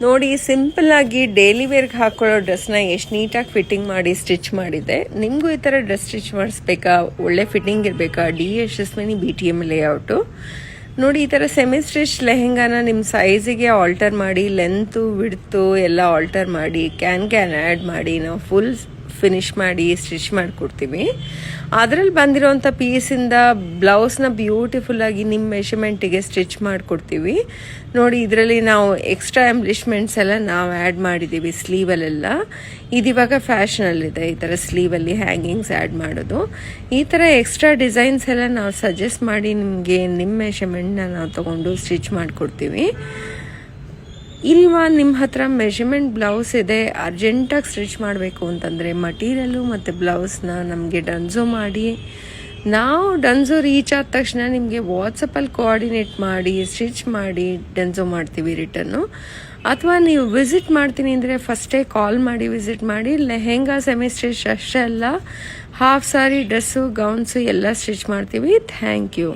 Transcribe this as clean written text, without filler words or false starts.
ನೋಡಿ, ಸಿಂಪಲ್ಲಾಗಿ ಡೈಲಿ ವೇರ್ಗೆ ಹಾಕ್ಕೊಳ್ಳೋ ಡ್ರೆಸ್ನ ಎಷ್ಟು ನೀಟಾಗಿ ಫಿಟ್ಟಿಂಗ್ ಮಾಡಿ ಸ್ಟಿಚ್ ಮಾಡಿದೆ. ನಿಮಗೂ ಈ ಥರ ಡ್ರೆಸ್ ಸ್ಟಿಚ್ ಮಾಡಿಸ್ಬೇಕಾ, ಒಳ್ಳೆ ಫಿಟ್ಟಿಂಗ್ ಇರಬೇಕಾ, ಯಶಸ್ವಿನಿ BTM ಲೇಔಟು. ನೋಡಿ, ಈ ಥರ ಸೆಮಿ ಸ್ಟಿಚ್ ಲೆಹೆಂಗಾನ ನಿಮ್ಮ ಸೈಜಿಗೆ ಆಲ್ಟರ್ ಮಾಡಿ, ಲೆಂತು ವಿಡ್ತು ಎಲ್ಲ ಆಲ್ಟರ್ ಮಾಡಿ, ಕ್ಯಾನ್ ಆ್ಯಡ್ ಮಾಡಿ ನಾವು ಫುಲ್ ಫಿನಿಶ್ ಮಾಡಿ ಸ್ಟಿಚ್ ಮಾಡಿಕೊಡ್ತೀವಿ. ಅದರಲ್ಲಿ ಬಂದಿರೋಂಥ ಪೀಸಿಂದ ಬ್ಲೌಸ್ನ ಬ್ಯೂಟಿಫುಲ್ಲಾಗಿ ನಿಮ್ಮ ಮೆಷರ್ಮೆಂಟಿಗೆ ಸ್ಟಿಚ್ ಮಾಡಿಕೊಡ್ತೀವಿ. ನೋಡಿ, ಇದರಲ್ಲಿ ನಾವು ಎಕ್ಸ್ಟ್ರಾ ಎಂಬ್ಲಿಷ್ಮೆಂಟ್ಸ್ ಎಲ್ಲ ನಾವು ಆ್ಯಡ್ ಮಾಡಿದ್ದೀವಿ ಸ್ಲೀವಲ್ಲೆಲ್ಲ. ಇದಿವಾಗ ಫ್ಯಾಷನಲ್ಲಿದೆ ಈ ಥರ ಸ್ಲೀವಲ್ಲಿ ಹ್ಯಾಂಗಿಂಗ್ಸ್ ಆ್ಯಡ್ ಮಾಡೋದು. ಈ ಥರ ಎಕ್ಸ್ಟ್ರಾ ಡಿಸೈನ್ಸ್ ಎಲ್ಲ ನಾವು ಸಜೆಸ್ಟ್ ಮಾಡಿ ನಿಮಗೆ ನಿಮ್ಮ ಮೆಷರ್ಮೆಂಟ್ನ ನಾವು ತೊಗೊಂಡು ಸ್ಟಿಚ್ ಮಾಡಿಕೊಡ್ತೀವಿ. ಇಲ್ವಾ ನಿಮ್ಮ ಹತ್ರ ಮೆಷರ್ಮೆಂಟ್ ಬ್ಲೌಸ್ ಇದೆ, ಅರ್ಜೆಂಟಾಗಿ ಸ್ಟಿಚ್ ಮಾಡಬೇಕು ಅಂತಂದರೆ ಮಟೀರಿಯಲು ಮತ್ತು ಬ್ಲೌಸ್ನ ನಮಗೆ ಡನ್ಸೋ ಮಾಡಿ, ನಾವು ಡನ್ಸೋ ರೀಚ್ ಆದ ತಕ್ಷಣ ನಿಮಗೆ ವಾಟ್ಸಪ್ಪಲ್ಲಿ ಕೋಆರ್ಡಿನೇಟ್ ಮಾಡಿ ಸ್ಟಿಚ್ ಮಾಡಿ ಡನ್ಸೋ ಮಾಡ್ತೀವಿ ರಿಟರ್ನು. ಅಥವಾ ನೀವು ವಿಸಿಟ್ ಮಾಡ್ತೀನಿ ಅಂದರೆ ಫಸ್ಟೇ ಕಾಲ್ ಮಾಡಿ ವಿಸಿಟ್ ಮಾಡಿ. ಲೆಹೆಂಗಾ ಸೆಮಿ ಸ್ಟಿಚ್ ಅಷ್ಟೇ ಅಲ್ಲ, ಹಾಫ್ ಸಾರಿ, ಡ್ರೆಸ್ಸು, ಗೌನ್ಸು ಎಲ್ಲ ಸ್ಟಿಚ್ ಮಾಡ್ತೀವಿ. Thank you.